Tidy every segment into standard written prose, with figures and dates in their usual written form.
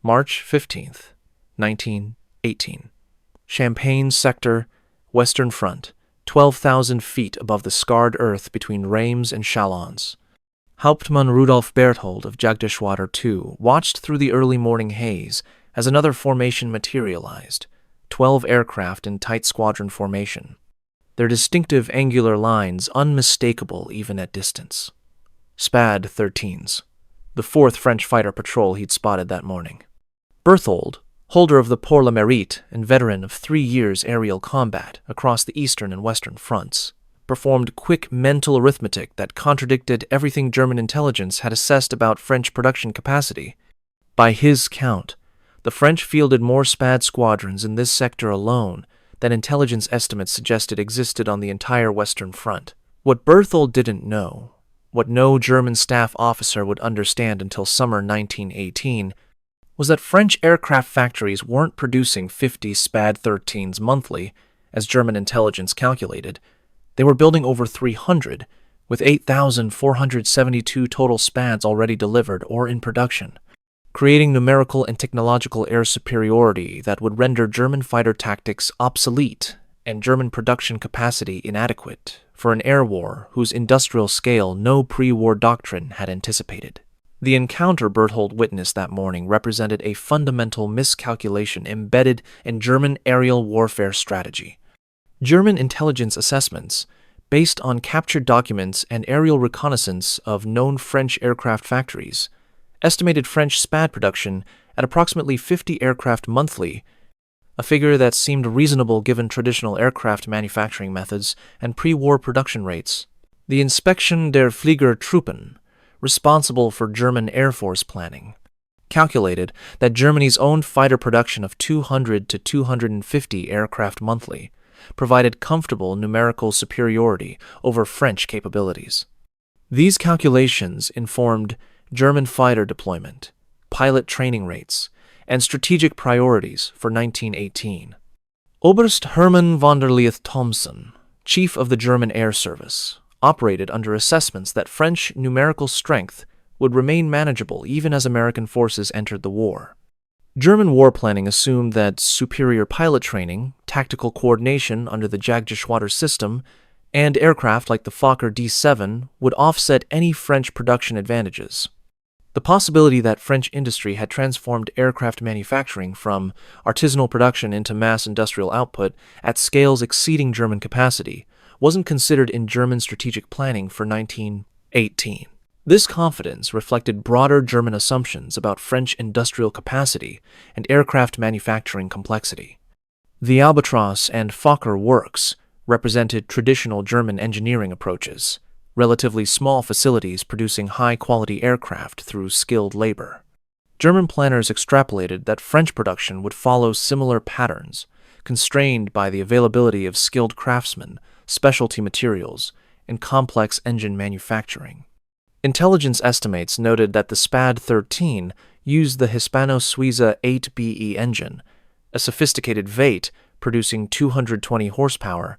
March 15th, 1918. Champagne Sector, Western Front, 12,000 feet above the scarred earth between Reims and Chalons. Hauptmann Rudolf Berthold of Jagdgeschwader II watched through the early morning haze as another formation materialized, 12 aircraft in tight squadron formation, their distinctive angular lines unmistakable even at distance. SPAD XIIIs, the fourth French fighter patrol he'd spotted that morning. Berthold, holder of the Pour le Mérite and veteran of 3 years aerial combat across the eastern and western fronts, performed quick mental arithmetic that contradicted everything German intelligence had assessed about French production capacity. By his count, the French fielded more SPAD squadrons in this sector alone than intelligence estimates suggested existed on the entire Western Front. What Berthold didn't know, what no German staff officer would understand until summer 1918, was that French aircraft factories weren't producing 50 SPAD XIIIs monthly, as German intelligence calculated. They were building over 300, with 8,472 total SPADs already delivered or in production, creating numerical and technological air superiority that would render German fighter tactics obsolete and German production capacity inadequate for an air war whose industrial scale no pre-war doctrine had anticipated. The encounter Berthold witnessed that morning represented a fundamental miscalculation embedded in German aerial warfare strategy. German intelligence assessments, based on captured documents and aerial reconnaissance of known French aircraft factories, estimated French SPAD production at approximately 50 aircraft monthly, a figure that seemed reasonable given traditional aircraft manufacturing methods and pre-war production rates. The Inspection der Fliegertruppen, responsible for German Air Force planning, calculated that Germany's own fighter production of 200 to 250 aircraft monthly provided comfortable numerical superiority over French capabilities. These calculations informed German fighter deployment, pilot training rates, and strategic priorities for 1918. Oberst Hermann von der Leith Thomson, chief of the German Air Service, operated under assessments that French numerical strength would remain manageable even as American forces entered the war. German war planning assumed that superior pilot training, tactical coordination under the Jagdgeschwader system, and aircraft like the Fokker D-7 would offset any French production advantages. The possibility that French industry had transformed aircraft manufacturing from artisanal production into mass industrial output at scales exceeding German capacity wasn't considered in German strategic planning for 1918. This confidence reflected broader German assumptions about French industrial capacity and aircraft manufacturing complexity. The Albatros and Fokker works represented traditional German engineering approaches, relatively small facilities producing high-quality aircraft through skilled labor. German planners extrapolated that French production would follow similar patterns, constrained by the availability of skilled craftsmen, specialty materials, and complex engine manufacturing. Intelligence estimates noted that the SPAD XIII used the Hispano-Suiza 8BE engine, a sophisticated Vate producing 220 horsepower,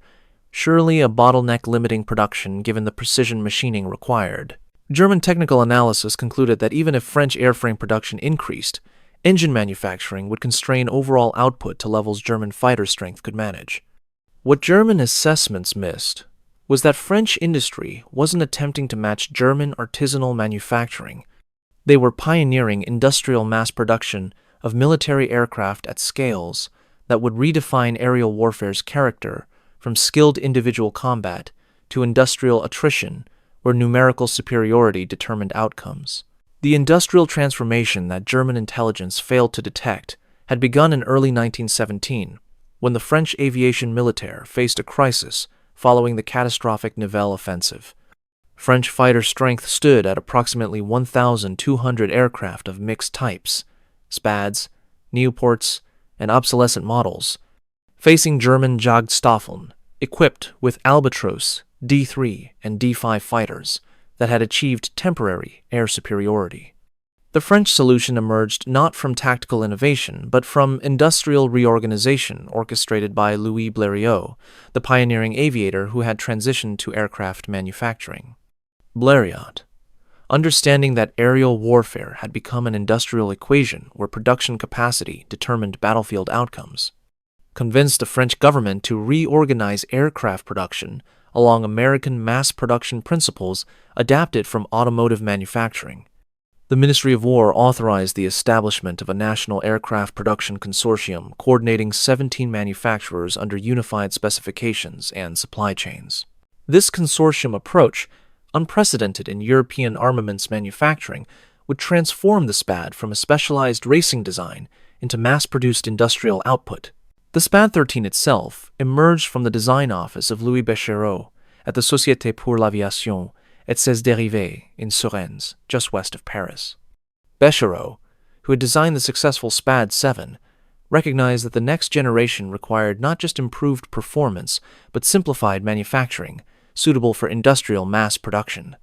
surely a bottleneck limiting production given the precision machining required. German technical analysis concluded that even if French airframe production increased, engine manufacturing would constrain overall output to levels German fighter strength could manage. What German assessments missed was that French industry wasn't attempting to match German artisanal manufacturing. They were pioneering industrial mass production of military aircraft at scales that would redefine aerial warfare's character from skilled individual combat to industrial attrition, where numerical superiority determined outcomes. The industrial transformation that German intelligence failed to detect had begun in early 1917, when the French aviation militaire faced a crisis following the catastrophic Nivelle offensive. French fighter strength stood at approximately 1,200 aircraft of mixed types, SPADs, Nieuports, and obsolescent models, facing German Jagdstaffeln, equipped with Albatros, D-3, and D-5 fighters that had achieved temporary air superiority. The French solution emerged not from tactical innovation, but from industrial reorganization orchestrated by Louis Blériot, the pioneering aviator who had transitioned to aircraft manufacturing. Blériot, understanding that aerial warfare had become an industrial equation where production capacity determined battlefield outcomes, convinced the French government to reorganize aircraft production along American mass production principles adapted from automotive manufacturing. The Ministry of War authorized the establishment of a national aircraft production consortium coordinating 17 manufacturers under unified specifications and supply chains. This consortium approach, unprecedented in European armaments manufacturing, would transform the SPAD from a specialized racing design into mass-produced industrial output. The SPAD XIII itself emerged from the design office of Louis Bechereau at the Société pour l'Aviation et ses Dérivés in Suresnes, just west of Paris. Bechereau, who had designed the successful SPAD XII, recognized that the next generation required not just improved performance, but simplified manufacturing, suitable for industrial mass production.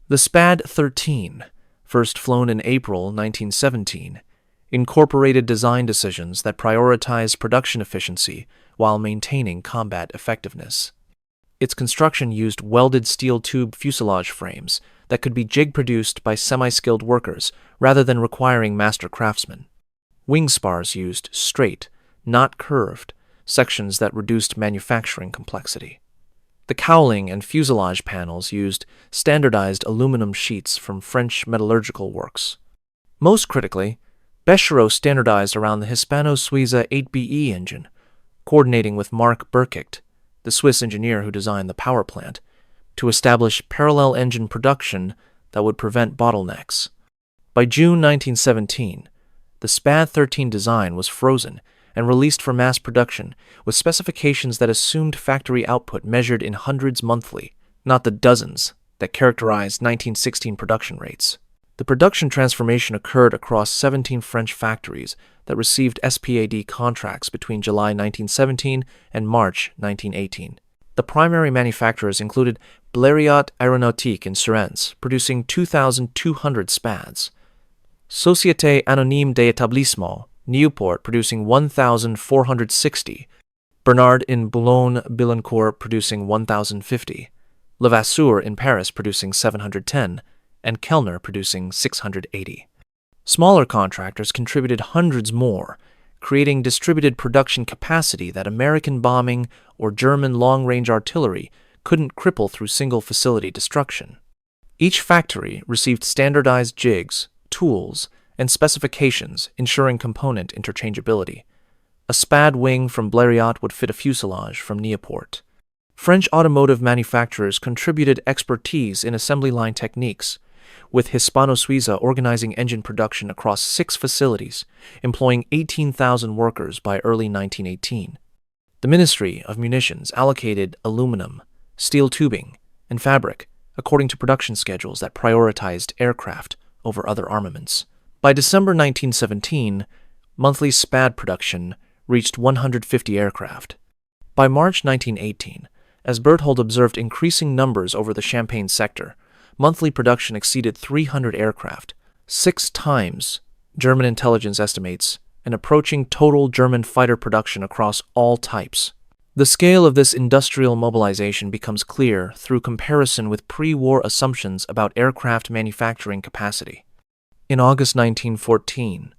The SPAD XIII, first flown in April 1917, incorporated design decisions that prioritized production efficiency while maintaining combat effectiveness. Its construction used welded steel tube fuselage frames that could be jig-produced by semi-skilled workers rather than requiring master craftsmen. Wing spars used straight, not curved, sections that reduced manufacturing complexity. The cowling and fuselage panels used standardized aluminum sheets from French metallurgical works. Most critically, Bechereau standardized around the Hispano-Suiza 8BE engine, coordinating with Marc Burkigt, the Swiss engineer who designed the power plant, to establish parallel engine production that would prevent bottlenecks. By June 1917, the SPAD XIII design was frozen and released for mass production with specifications that assumed factory output measured in hundreds monthly, not the dozens that characterized 1916 production rates. The production transformation occurred across 17 French factories that received SPAD contracts between July 1917 and March 1918. The primary manufacturers included Blériot Aéronautique in Suresnes, producing 2,200 SPADs, Société Anonyme d'Établissement, Newport, producing 1,460, Bernard in Boulogne-Billancourt, producing 1,050, Levasseur in Paris, producing 710, and Kellner, producing 680. Smaller contractors contributed hundreds more, creating distributed production capacity that American bombing or German long-range artillery couldn't cripple through single-facility destruction. Each factory received standardized jigs, tools, and specifications ensuring component interchangeability. A SPAD wing from Blériot would fit a fuselage from Newport. French automotive manufacturers contributed expertise in assembly line techniques, with Hispano-Suiza organizing engine production across 6 facilities, employing 18,000 workers by early 1918. The Ministry of Munitions allocated aluminum, steel tubing, and fabric according to production schedules that prioritized aircraft over other armaments. By December 1917, monthly SPAD production reached 150 aircraft. By March 1918, as Berthold observed increasing numbers over the Champagne sector, monthly production exceeded 300 aircraft, 6 times German intelligence estimates, and approaching total German fighter production across all types. The scale of this industrial mobilization becomes clear through comparison with pre-war assumptions about aircraft manufacturing capacity. In August 1914,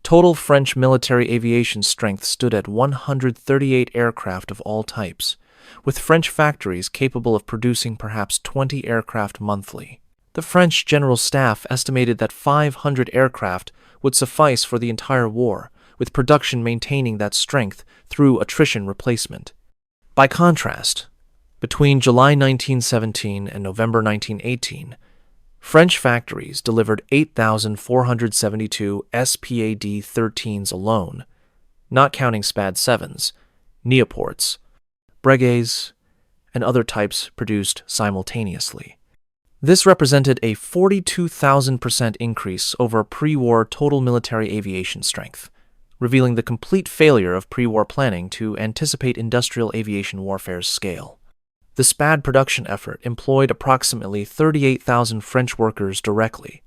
total French military aviation strength stood at 138 aircraft of all types, with French factories capable of producing perhaps 20 aircraft monthly. The French General Staff estimated that 500 aircraft would suffice for the entire war, with production maintaining that strength through attrition replacement. By contrast, between July 1917 and November 1918, French factories delivered 8,472 SPAD XIIIs alone, not counting SPAD XIIs, Newports, Breguets, and other types produced simultaneously. This represented a 42,000% increase over pre-war total military aviation strength, revealing the complete failure of pre-war planning to anticipate industrial aviation warfare's scale. The SPAD production effort employed approximately 38,000 French workers directly,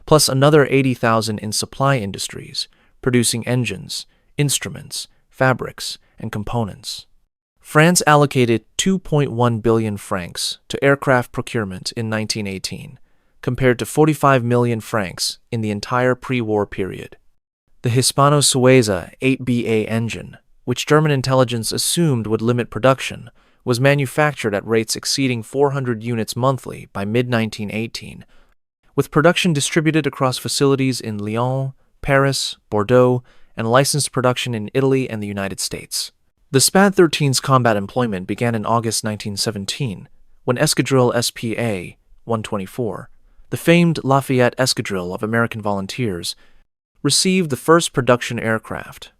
plus another 80,000 in supply industries, producing engines, instruments, fabrics, and components. France allocated 2.1 billion francs to aircraft procurement in 1918, compared to 45 million francs in the entire pre-war period. The Hispano-Suiza 8BA engine, which German intelligence assumed would limit production, was manufactured at rates exceeding 400 units monthly by mid-1918, with production distributed across facilities in Lyon, Paris, Bordeaux, and licensed production in Italy and the United States. The SPAD XIII's combat employment began in August 1917, when Escadrille SPA 124, the famed Lafayette Escadrille of American volunteers, received the first production aircraft.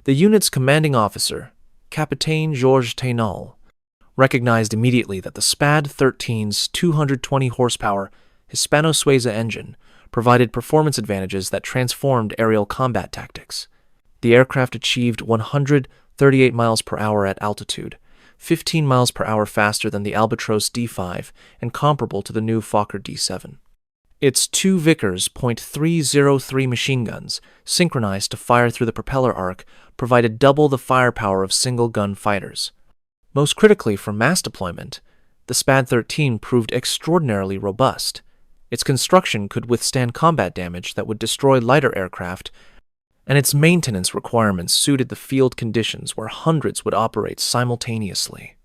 The unit's commanding officer, Capitaine Georges Teynal, recognized immediately that the SPAD XIII's 220 horsepower Hispano-Suiza engine provided performance advantages that transformed aerial combat tactics. The aircraft achieved 138 miles per hour at altitude, 15 miles per hour faster than the Albatros D5 and comparable to the new Fokker D7. Its two Vickers .303 machine guns, synchronized to fire through the propeller arc, provided double the firepower of single-gun fighters. Most critically for mass deployment, the SPAD XIII proved extraordinarily robust. Its construction could withstand combat damage that would destroy lighter aircraft, and its maintenance requirements suited the field conditions where hundreds would operate simultaneously.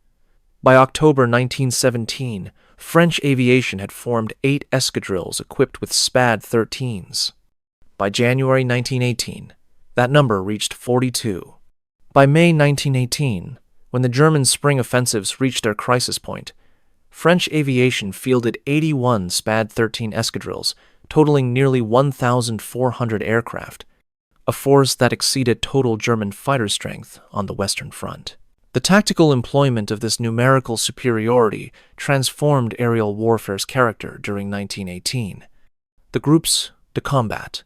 By October 1917, French aviation had formed 8 escadrilles equipped with SPAD XIIIs. By January 1918, that number reached 42. By May 1918, when the German spring offensives reached their crisis point, French aviation fielded 81 SPAD XIII escadrilles, totaling nearly 1,400 aircraft, a force that exceeded total German fighter strength on the Western Front. The tactical employment of this numerical superiority transformed aerial warfare's character during 1918. The groups de combat,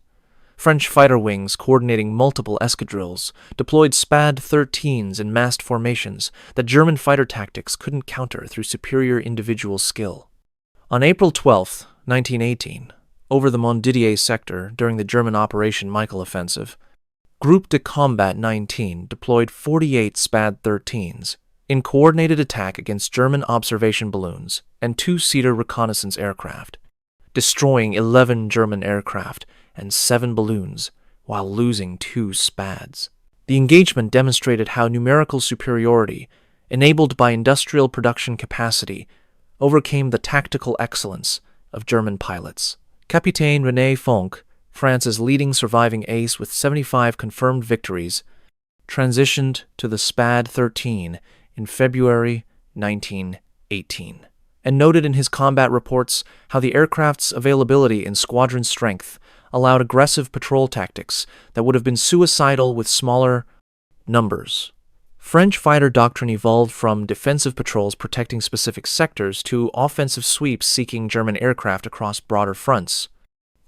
French fighter wings coordinating multiple escadrilles, deployed SPAD XIIIs in massed formations that German fighter tactics couldn't counter through superior individual skill. On April 12, 1918, over the Montdidier sector during the German Operation Michael offensive, Group de Combat 19 deployed 48 SPAD XIIIs in coordinated attack against German observation balloons and 2-seater reconnaissance aircraft, destroying 11 German aircraft and 7 balloons while losing 2 SPADs. The engagement demonstrated how numerical superiority, enabled by industrial production capacity, overcame the tactical excellence of German pilots. Capitaine René Fonck, France's leading surviving ace with 75 confirmed victories, transitioned to the SPAD XIII in February 1918, and noted in his combat reports how the aircraft's availability and squadron strength allowed aggressive patrol tactics that would have been suicidal with smaller numbers. French fighter doctrine evolved from defensive patrols protecting specific sectors to offensive sweeps seeking German aircraft across broader fronts.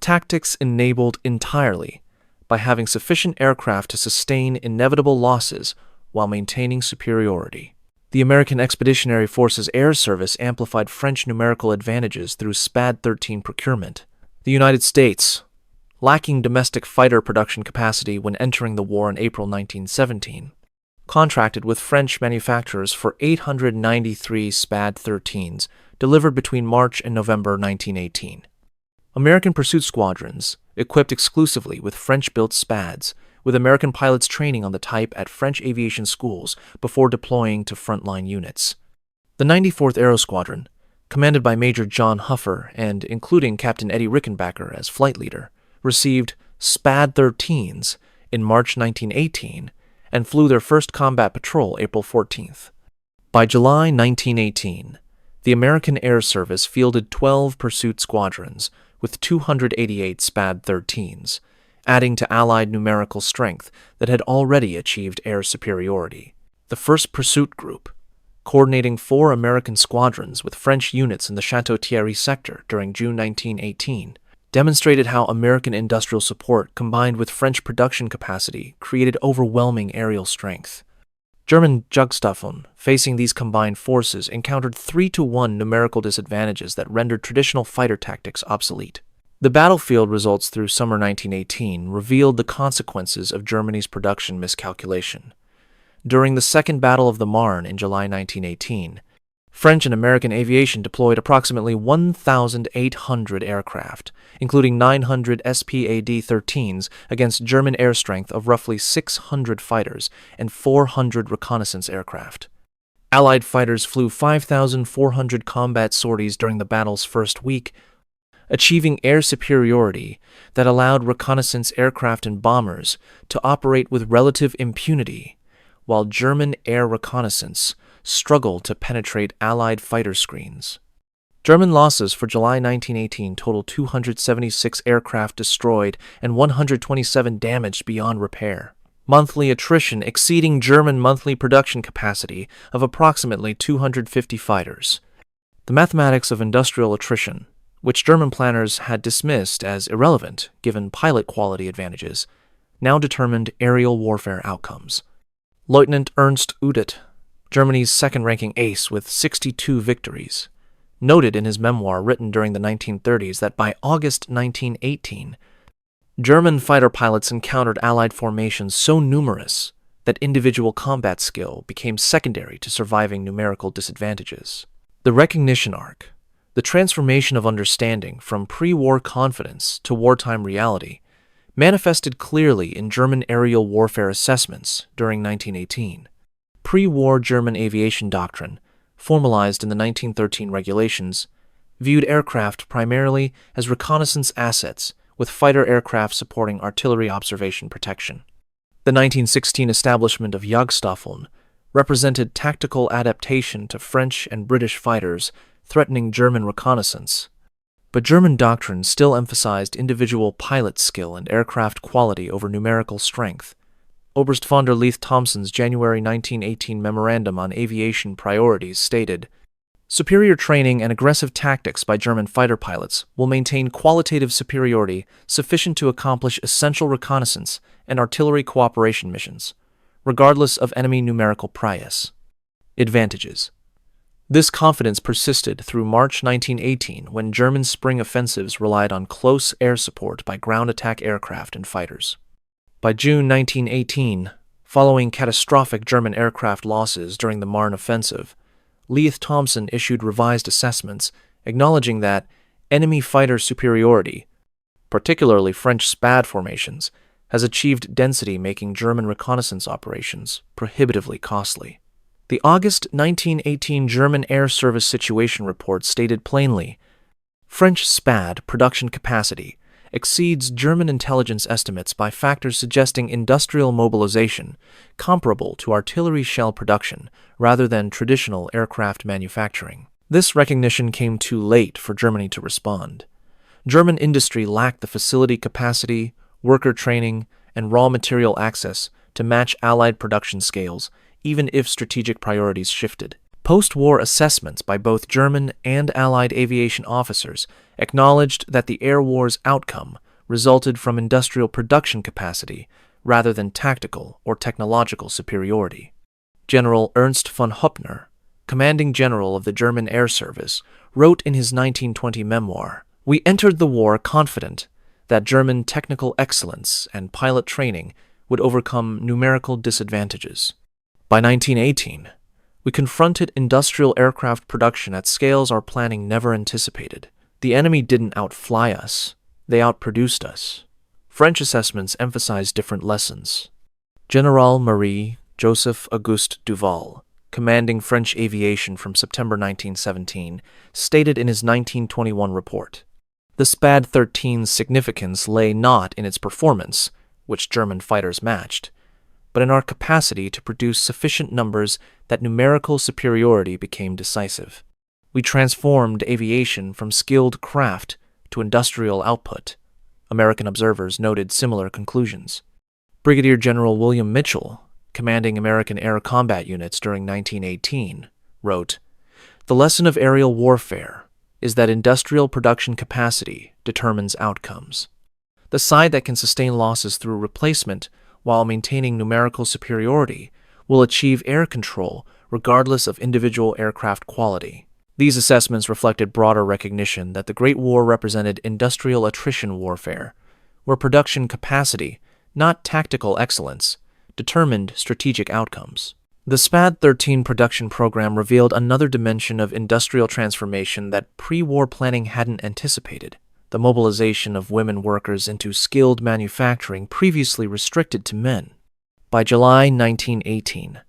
Tactics enabled entirely by having sufficient aircraft to sustain inevitable losses while maintaining superiority. The American Expeditionary Forces Air Service amplified French numerical advantages through SPAD XIII procurement. The United States, lacking domestic fighter production capacity when entering the war in April 1917, contracted with French manufacturers for 893 SPAD XIIIs delivered between March and November 1918. American pursuit squadrons, equipped exclusively with French-built SPADs, with American pilots training on the type at French aviation schools before deploying to frontline units. The 94th Aero Squadron, commanded by Major John Huffer and including Captain Eddie Rickenbacker as flight leader, received SPAD XIIIs in March 1918 and flew their first combat patrol April 14th. By July 1918, the American Air Service fielded 12 pursuit squadrons with 288 SPAD XIIIs, adding to Allied numerical strength that had already achieved air superiority. The 1st Pursuit Group, coordinating 4 American squadrons with French units in the Château-Thierry sector during June 1918, demonstrated how American industrial support combined with French production capacity created overwhelming aerial strength. German Jagdstaffel, facing these combined forces, encountered 3-to-1 numerical disadvantages that rendered traditional fighter tactics obsolete. The battlefield results through summer 1918 revealed the consequences of Germany's production miscalculation. During the Second Battle of the Marne in July 1918, French and American aviation deployed approximately 1,800 aircraft, including 900 SPAD XIIIs against German air strength of roughly 600 fighters and 400 reconnaissance aircraft. Allied fighters flew 5,400 combat sorties during the battle's first week, achieving air superiority that allowed reconnaissance aircraft and bombers to operate with relative impunity, while German air reconnaissance struggled to penetrate Allied fighter screens. German losses for July 1918 totaled 276 aircraft destroyed and 127 damaged beyond repair. Monthly attrition exceeding German monthly production capacity of approximately 250 fighters. The mathematics of industrial attrition, which German planners had dismissed as irrelevant given pilot quality advantages, now determined aerial warfare outcomes. Lieutenant Ernst Udet, Germany's second-ranking ace with 62 victories, noted in his memoir written during the 1930s that by August 1918, German fighter pilots encountered Allied formations so numerous that individual combat skill became secondary to surviving numerical disadvantages. The recognition arc, the transformation of understanding from pre-war confidence to wartime reality, manifested clearly in German aerial warfare assessments during 1918. Pre-war German aviation doctrine, formalized in the 1913 regulations, viewed aircraft primarily as reconnaissance assets with fighter aircraft supporting artillery observation protection. The 1916 establishment of Jagdstaffeln represented tactical adaptation to French and British fighters threatening German reconnaissance. But German doctrine still emphasized individual pilot skill and aircraft quality over numerical strength. Oberst von der Leith Thompson's January 1918 memorandum on aviation priorities stated, "Superior training and aggressive tactics by German fighter pilots will maintain qualitative superiority sufficient to accomplish essential reconnaissance and artillery cooperation missions, regardless of enemy numerical prowess." Advantages. This confidence persisted through March 1918 when German spring offensives relied on close air support by ground attack aircraft and fighters. By June 1918, following catastrophic German aircraft losses during the Marne offensive, Leith Thompson issued revised assessments acknowledging that enemy fighter superiority, particularly French SPAD formations, has achieved density making German reconnaissance operations prohibitively costly. The August 1918 German Air Service Situation Report stated plainly, French SPAD production capacity exceeds German intelligence estimates by factors suggesting industrial mobilization comparable to artillery shell production rather than traditional aircraft manufacturing. This recognition came too late for Germany to respond. German industry lacked the facility capacity, worker training, and raw material access to match Allied production scales, even if strategic priorities shifted. Post-war assessments by both German and Allied aviation officers acknowledged that the air war's outcome resulted from industrial production capacity rather than tactical or technological superiority. General Ernst von Höppner, commanding general of the German Air Service, wrote in his 1920 memoir, "We entered the war confident that German technical excellence and pilot training would overcome numerical disadvantages. By 1918, we confronted industrial aircraft production at scales our planning never anticipated. The enemy didn't outfly us, they outproduced us." French assessments emphasize different lessons. General Marie-Joseph Auguste Duval, commanding French aviation from September 1917, stated in his 1921 report, "The SPAD XIII's significance lay not in its performance, which German fighters matched, but in our capacity to produce sufficient numbers that numerical superiority became decisive. We transformed aviation from skilled craft to industrial output." American observers noted similar conclusions. Brigadier General William Mitchell, commanding American air combat units during 1918, wrote, "The lesson of aerial warfare is that industrial production capacity determines outcomes. The side that can sustain losses through replacement while maintaining numerical superiority will achieve air control regardless of individual aircraft quality." These assessments reflected broader recognition that the Great War represented industrial attrition warfare, where production capacity, not tactical excellence, determined strategic outcomes. The SPAD XIII production program revealed another dimension of industrial transformation that pre-war planning hadn't anticipated: the mobilization of women workers into skilled manufacturing previously restricted to men. By July 1918,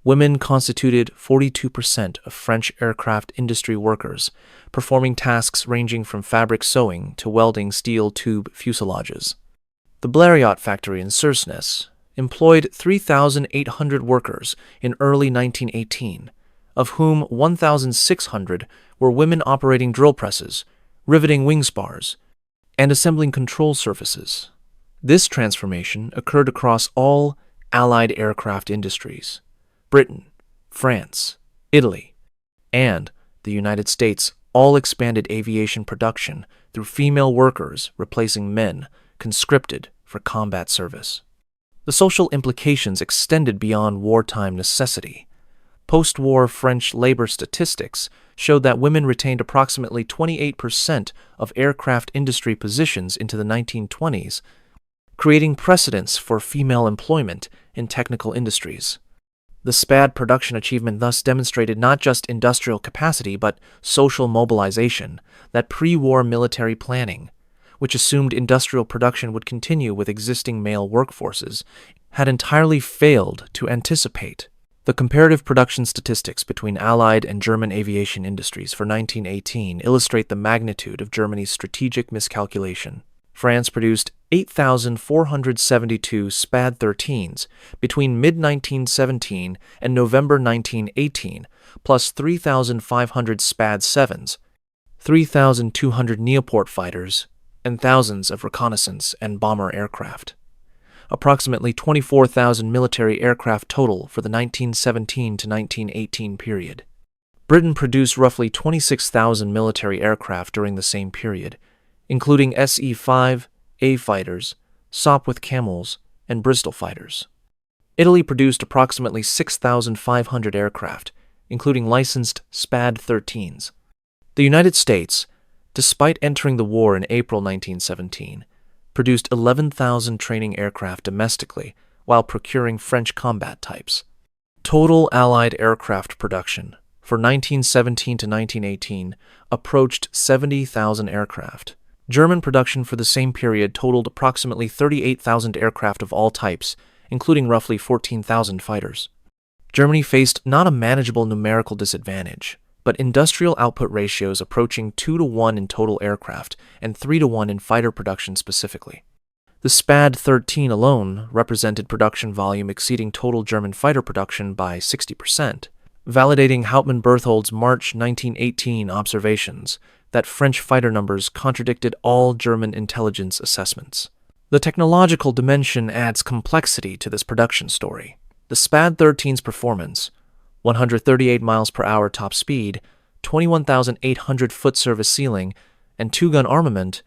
women constituted 42% of French aircraft industry workers, performing tasks ranging from fabric sewing to welding steel tube fuselages. The Blériot factory in Suresnes employed 3,800 workers in early 1918, of whom 1,600 were women operating drill presses, riveting wing spars, and assembling control surfaces. This transformation occurred across all Allied aircraft industries. Britain, France, Italy, and the United States all expanded aviation production through female workers replacing men conscripted for combat service. The social implications extended beyond wartime necessity. Post-war French labor statistics showed that women retained approximately 28% of aircraft industry positions into the 1920s, creating precedents for female employment in technical industries. The SPAD production achievement thus demonstrated not just industrial capacity but social mobilization, that pre-war military planning, which assumed industrial production would continue with existing male workforces, had entirely failed to anticipate. The comparative production statistics between Allied and German aviation industries for 1918 illustrate the magnitude of Germany's strategic miscalculation. France produced 8,472 SPAD XIIIs between mid-1917 and November 1918, plus 3,500 SPAD XIIs, 3,200 Nieuport fighters, and thousands of reconnaissance and bomber aircraft. Approximately 24,000 military aircraft total for the 1917 to 1918 period. Britain produced roughly 26,000 military aircraft during the same period, including SE-5A fighters, Sopwith Camels, and Bristol fighters. Italy produced approximately 6,500 aircraft, including licensed SPAD XIIIs. The United States, despite entering the war in April 1917, produced 11,000 training aircraft domestically while procuring French combat types. Total Allied aircraft production for 1917 to 1918 approached 70,000 aircraft. German production for the same period totaled approximately 38,000 aircraft of all types, including roughly 14,000 fighters. Germany faced not a manageable numerical disadvantage, but industrial output ratios approaching 2-to-1 in total aircraft and 3-to-1 in fighter production specifically. The SPAD XIII alone represented production volume exceeding total German fighter production by 60%, validating Hauptmann-Berthold's March 1918 observations that French fighter numbers contradicted all German intelligence assessments. The technological dimension adds complexity to this production story. The SPAD XIII's performance, 138 miles per hour top speed, 21,800 foot service ceiling, and 2-gun armament,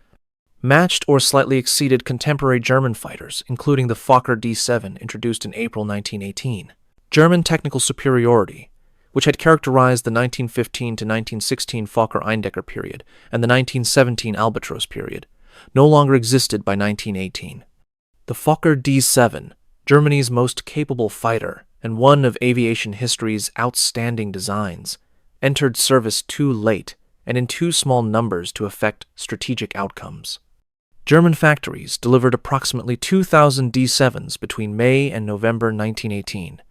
matched or slightly exceeded contemporary German fighters, including the Fokker D-7 introduced in April 1918. German technical superiority, which had characterized the 1915 to 1916 Fokker-Eindecker period and the 1917 Albatros period, no longer existed by 1918. The Fokker D-7, Germany's most capable fighter and one of aviation history's outstanding designs, entered service too late and in too small numbers to affect strategic outcomes. German factories delivered approximately 2,000 D-7s between May and November 1918,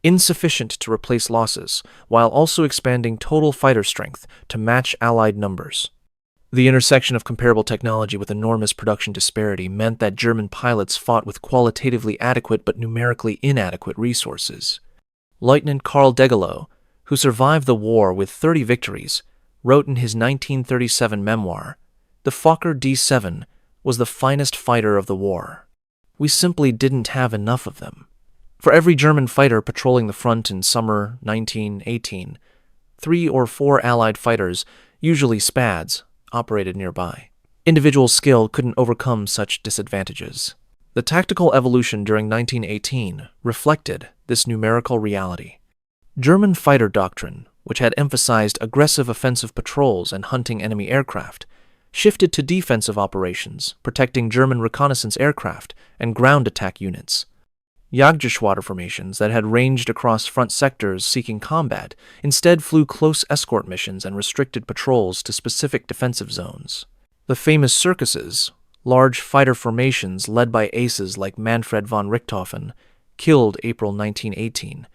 insufficient to replace losses, while also expanding total fighter strength to match Allied numbers. The intersection of comparable technology with enormous production disparity meant that German pilots fought with qualitatively adequate but numerically inadequate resources. Lieutenant Karl Degelow, who survived the war with 30 victories, wrote in his 1937 memoir, "The Fokker D-7 was the finest fighter of the war. We simply didn't have enough of them." For every German fighter patrolling the front in summer 1918, 3 or 4 Allied fighters, usually SPADs, operated nearby. Individual skill couldn't overcome such disadvantages. The tactical evolution during 1918 reflected this numerical reality. German fighter doctrine, which had emphasized aggressive offensive patrols and hunting enemy aircraft, shifted to defensive operations, protecting German reconnaissance aircraft and ground attack units. Jagdgeschwader formations that had ranged across front sectors seeking combat instead flew close escort missions and restricted patrols to specific defensive zones. The famous circuses, large fighter formations led by aces like Manfred von Richthofen, killed April 1918,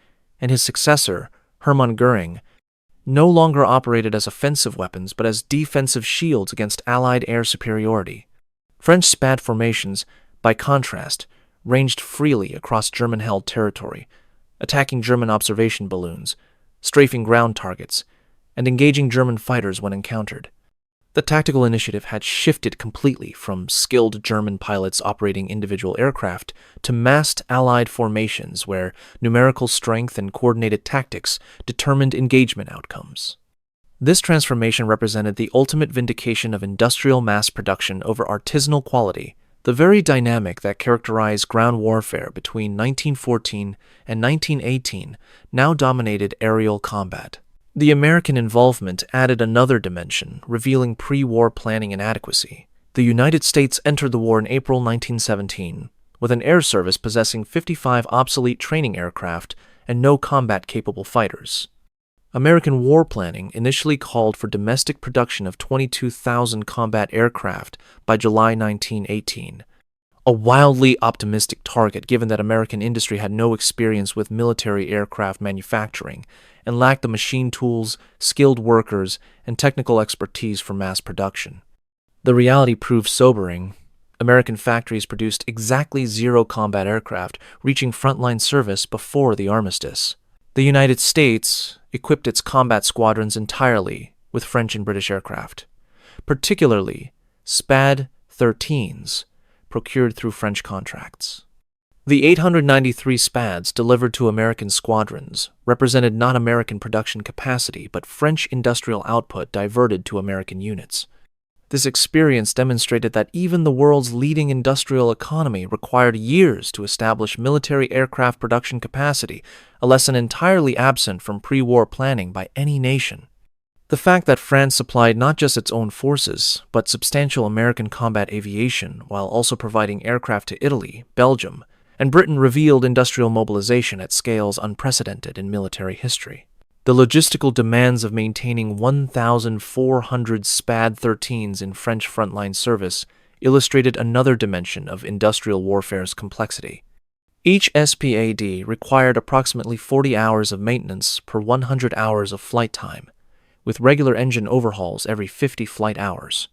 and his successor, Hermann Göring, no longer operated as offensive weapons but as defensive shields against Allied air superiority. French SPAD formations, by contrast, ranged freely across German-held territory, attacking German observation balloons, strafing ground targets, and engaging German fighters when encountered. The tactical initiative had shifted completely from skilled German pilots operating individual aircraft to massed Allied formations where numerical strength and coordinated tactics determined engagement outcomes. This transformation represented the ultimate vindication of industrial mass production over artisanal quality, the very dynamic that characterized ground warfare between 1914 and 1918 now dominated aerial combat. The American involvement added another dimension, revealing pre-war planning inadequacy. The United States entered the war in April 1917, with an air service possessing 55 obsolete training aircraft and no combat-capable fighters. American war planning initially called for domestic production of 22,000 combat aircraft by July 1918, a wildly optimistic target given that American industry had no experience with military aircraft manufacturing and lacked the machine tools, skilled workers, and technical expertise for mass production. The reality proved sobering. American factories produced exactly 0 combat aircraft, reaching frontline service before the armistice. The United States equipped its combat squadrons entirely with French and British aircraft, particularly SPAD XIIIs, procured through French contracts. The 893 SPADs delivered to American squadrons represented not American production capacity but French industrial output diverted to American units. This experience demonstrated that even the world's leading industrial economy required years to establish military aircraft production capacity, a lesson entirely absent from pre-war planning by any nation. The fact that France supplied not just its own forces, but substantial American combat aviation while also providing aircraft to Italy, Belgium, and Britain revealed industrial mobilization at scales unprecedented in military history. The logistical demands of maintaining 1,400 SPAD XIIIs in French frontline service illustrated another dimension of industrial warfare's complexity. Each SPAD required approximately 40 hours of maintenance per 100 hours of flight time, with regular engine overhauls every 50 flight hours.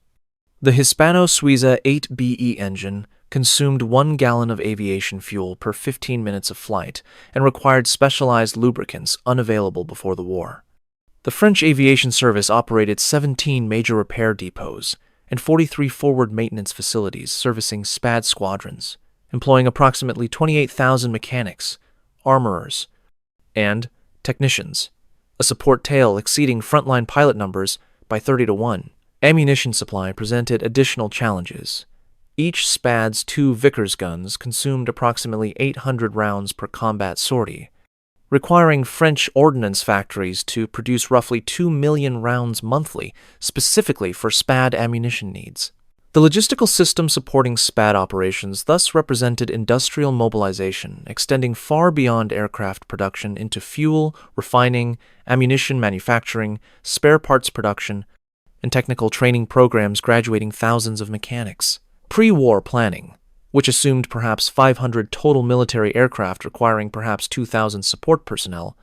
The Hispano-Suiza 8BE engine consumed 1 gallon of aviation fuel per 15 minutes of flight and required specialized lubricants unavailable before the war. The French aviation service operated 17 major repair depots and 43 forward maintenance facilities servicing SPAD squadrons, employing approximately 28,000 mechanics, armorers, and technicians, a support tail exceeding frontline pilot numbers by 30 to 1. Ammunition supply presented additional challenges. Each SPAD's 2 Vickers guns consumed approximately 800 rounds per combat sortie, requiring French ordnance factories to produce roughly 2 million rounds monthly, specifically for SPAD ammunition needs. The logistical system supporting SPAD operations thus represented industrial mobilization, extending far beyond aircraft production into fuel, refining, ammunition manufacturing, spare parts production, and technical training programs graduating thousands of mechanics. Pre-war planning, which assumed perhaps 500 total military aircraft requiring perhaps 2,000 support personnel,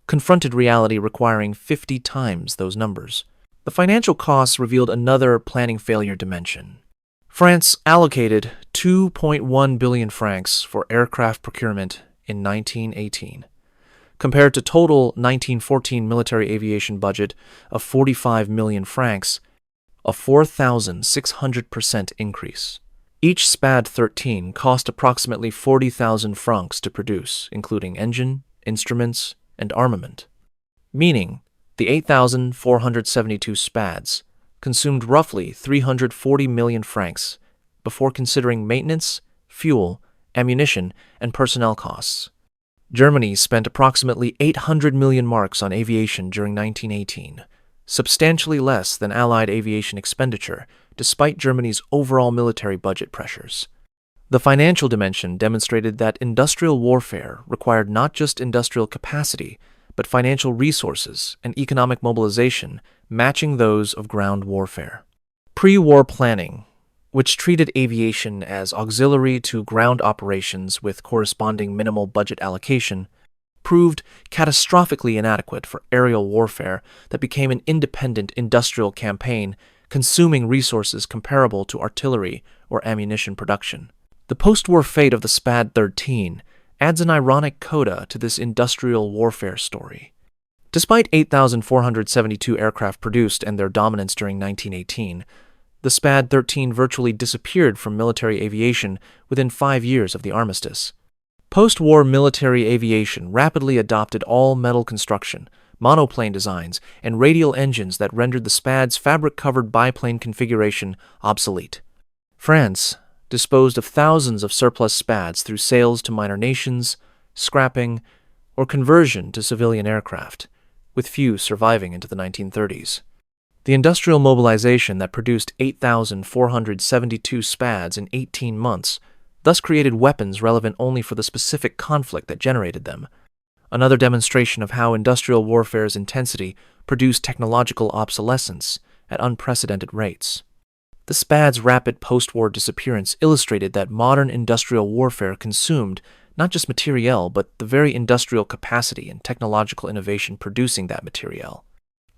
confronted reality requiring 50 times those numbers. The financial costs revealed another planning failure dimension. France allocated 2.1 billion francs for aircraft procurement in 1918, compared to total 1914 military aviation budget of 45 million francs, a 4,600% increase. Each SPAD XIII cost approximately 40,000 francs to produce, including engine, instruments, and armament, meaning the 8,472 SPADs consumed roughly 340 million francs before considering maintenance, fuel, ammunition, and personnel costs. Germany spent approximately 800 million marks on aviation during 1918, substantially less than Allied aviation expenditure, despite Germany's overall military budget pressures. The financial dimension demonstrated that industrial warfare required not just industrial capacity, but financial resources and economic mobilization matching those of ground warfare. Pre-war planning, which treated aviation as auxiliary to ground operations with corresponding minimal budget allocation, proved catastrophically inadequate for aerial warfare that became an independent industrial campaign consuming resources comparable to artillery or ammunition production. The post-war fate of the SPAD XIII adds an ironic coda to this industrial warfare story. Despite 8,472 aircraft produced and their dominance during 1918, the SPAD XIII virtually disappeared from military aviation within 5 years of the armistice. Post-war military aviation rapidly adopted all-metal construction, monoplane designs, and radial engines that rendered the SPAD's fabric-covered biplane configuration obsolete. France disposed of thousands of surplus SPADs through sales to minor nations, scrapping, or conversion to civilian aircraft, with few surviving into the 1930s. The industrial mobilization that produced 8,472 SPADs in 18 months thus created weapons relevant only for the specific conflict that generated them, another demonstration of how industrial warfare's intensity produced technological obsolescence at unprecedented rates. The SPAD's rapid post-war disappearance illustrated that modern industrial warfare consumed not just materiel, but the very industrial capacity and technological innovation producing that materiel,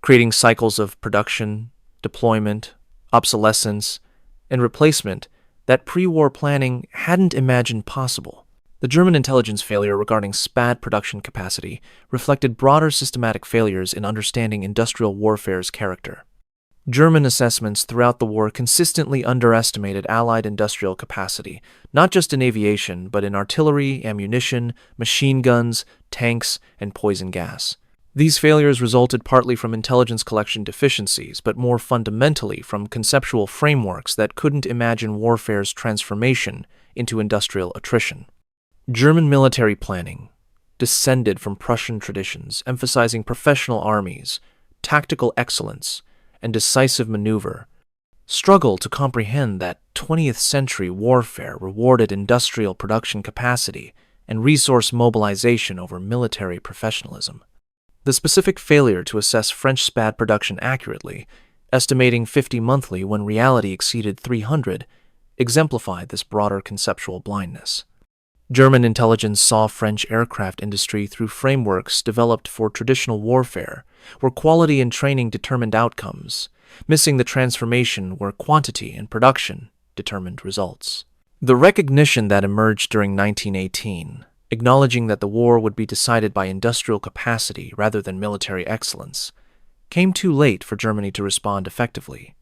creating cycles of production, deployment, obsolescence, and replacement that pre-war planning hadn't imagined possible. The German intelligence failure regarding SPAD production capacity reflected broader systematic failures in understanding industrial warfare's character. German assessments throughout the war consistently underestimated Allied industrial capacity, not just in aviation, but in artillery, ammunition, machine guns, tanks, and poison gas. These failures resulted partly from intelligence collection deficiencies, but more fundamentally from conceptual frameworks that couldn't imagine warfare's transformation into industrial attrition. German military planning descended from Prussian traditions, emphasizing professional armies, tactical excellence, and decisive maneuver, struggle to comprehend that 20th century warfare rewarded industrial production capacity and resource mobilization over military professionalism. The specific failure to assess French SPAD production accurately, estimating 50 monthly when reality exceeded 300, exemplified this broader conceptual blindness. German intelligence saw French aircraft industry through frameworks developed for traditional warfare, where quality and training determined outcomes, missing the transformation where quantity and production determined results. The recognition that emerged during 1918, acknowledging that the war would be decided by industrial capacity rather than military excellence, came too late for Germany to respond effectively.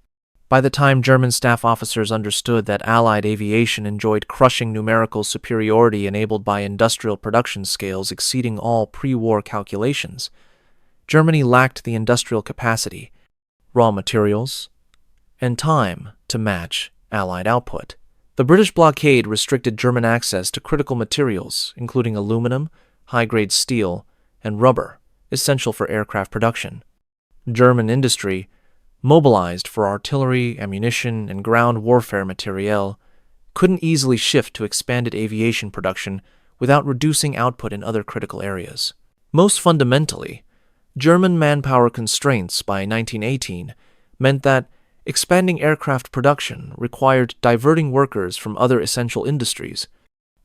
By the time German staff officers understood that Allied aviation enjoyed crushing numerical superiority enabled by industrial production scales exceeding all pre-war calculations, Germany lacked the industrial capacity, raw materials, and time to match Allied output. The British blockade restricted German access to critical materials, including aluminum, high-grade steel, and rubber, essential for aircraft production. German industry, mobilized for artillery, ammunition, and ground warfare materiel, couldn't easily shift to expanded aviation production without reducing output in other critical areas. Most fundamentally, German manpower constraints by 1918 meant that expanding aircraft production required diverting workers from other essential industries,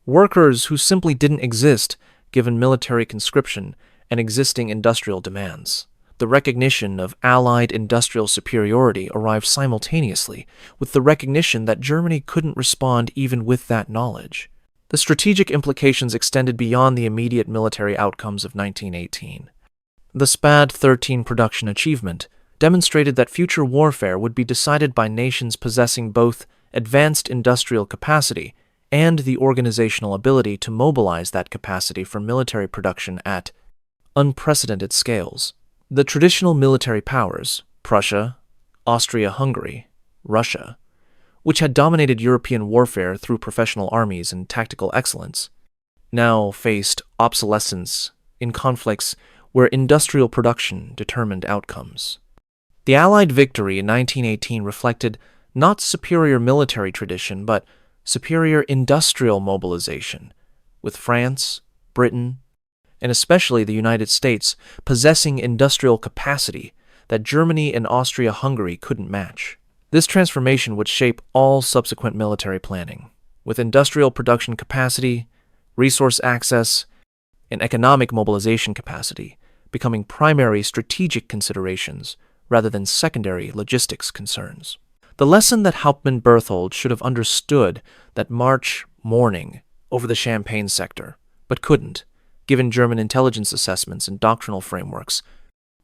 workers who simply didn't exist given military conscription and existing industrial demands. The recognition of Allied industrial superiority arrived simultaneously with the recognition that Germany couldn't respond even with that knowledge. The strategic implications extended beyond the immediate military outcomes of 1918. The SPAD XIII production achievement demonstrated that future warfare would be decided by nations possessing both advanced industrial capacity and the organizational ability to mobilize that capacity for military production at unprecedented scales. The traditional military powers, Prussia, Austria-Hungary, Russia, which had dominated European warfare through professional armies and tactical excellence, now faced obsolescence in conflicts where industrial production determined outcomes. The Allied victory in 1918 reflected not superior military tradition, but superior industrial mobilization, with France, Britain, and especially the United States possessing industrial capacity that Germany and Austria-Hungary couldn't match. This transformation would shape all subsequent military planning, with industrial production capacity, resource access, and economic mobilization capacity becoming primary strategic considerations rather than secondary logistics concerns. The lesson that Hauptmann-Berthold should have understood that March morning over the Champagne sector, but couldn't, given German intelligence assessments and doctrinal frameworks,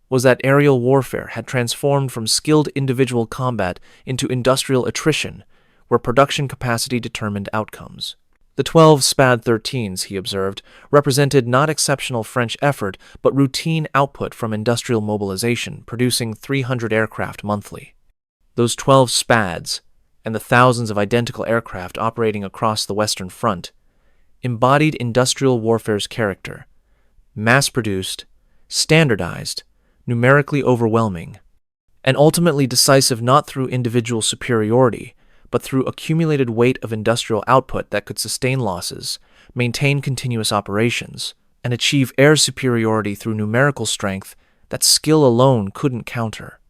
was that aerial warfare had transformed from skilled individual combat into industrial attrition, where production capacity determined outcomes. The 12 SPAD XIIIs, he observed, represented not exceptional French effort, but routine output from industrial mobilization, producing 300 aircraft monthly. Those 12 SPADs, and the thousands of identical aircraft operating across the Western Front, embodied industrial warfare's character: mass-produced, standardized, numerically overwhelming, and ultimately decisive not through individual superiority, but through accumulated weight of industrial output that could sustain losses, maintain continuous operations, and achieve air superiority through numerical strength that skill alone couldn't counter.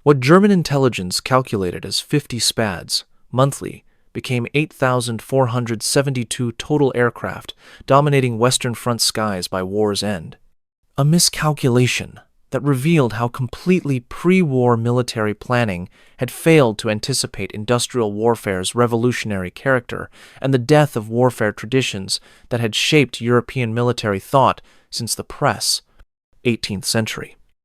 What German intelligence calculated as 50 SPADs monthly became 8,472 total aircraft dominating Western Front skies by war's end. A miscalculation that revealed how completely pre-war military planning had failed to anticipate industrial warfare's revolutionary character and the death of warfare traditions that had shaped European military thought since the press, 18th century.